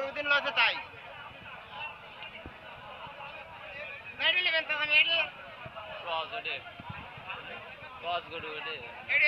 উদিন লসে তাই মেডি নেবেন তো মেডি ক্রস গুড মেডি এই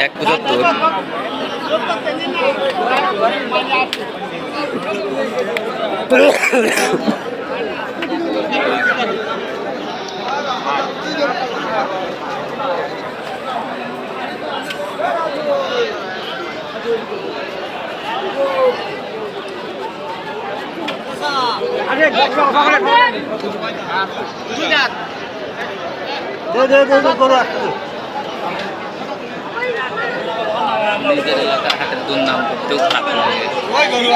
এক 75 নিজের এলাকার হাটের দুর্নাম করতেও খারাপ লাগে,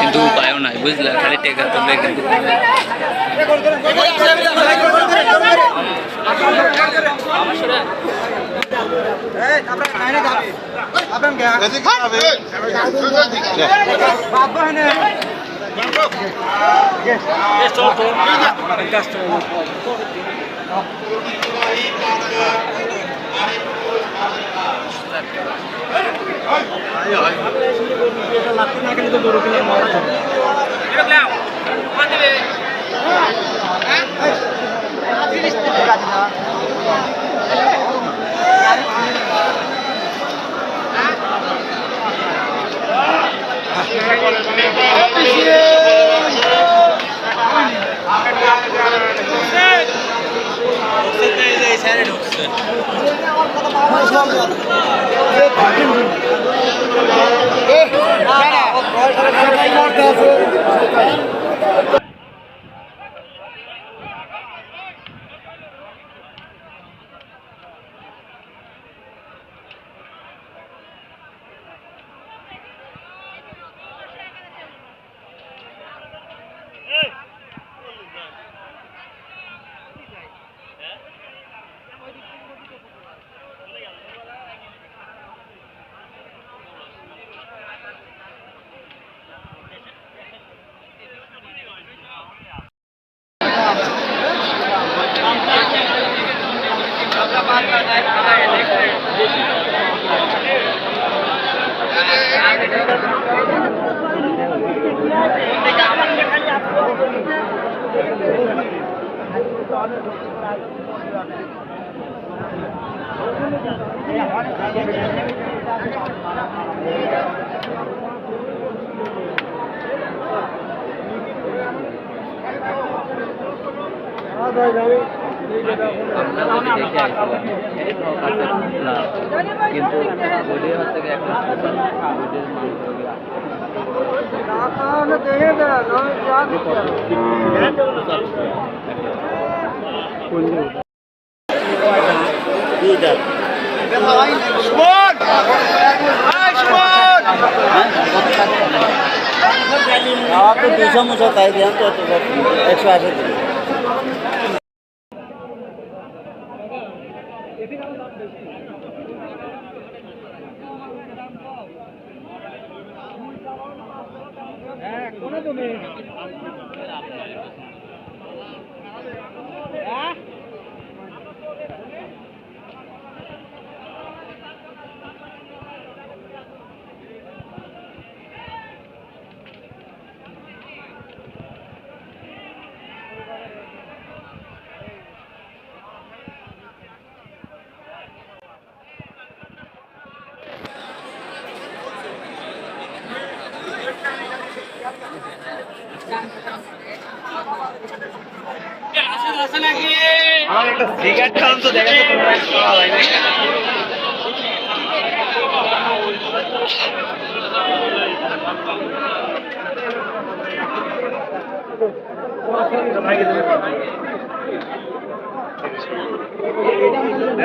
কিন্তু উপায়ও নাই বুঝলে, খালি টেকা তবে কিন্তু কিন্তু বডির হাত থেকে একটা বডির आप तो 200 मुझे ताई दिया तो 180 दिया আমার একটা সিগারেট খাওয়ান তো দেখা তো তোমরা খাওয়া হয় না ভাই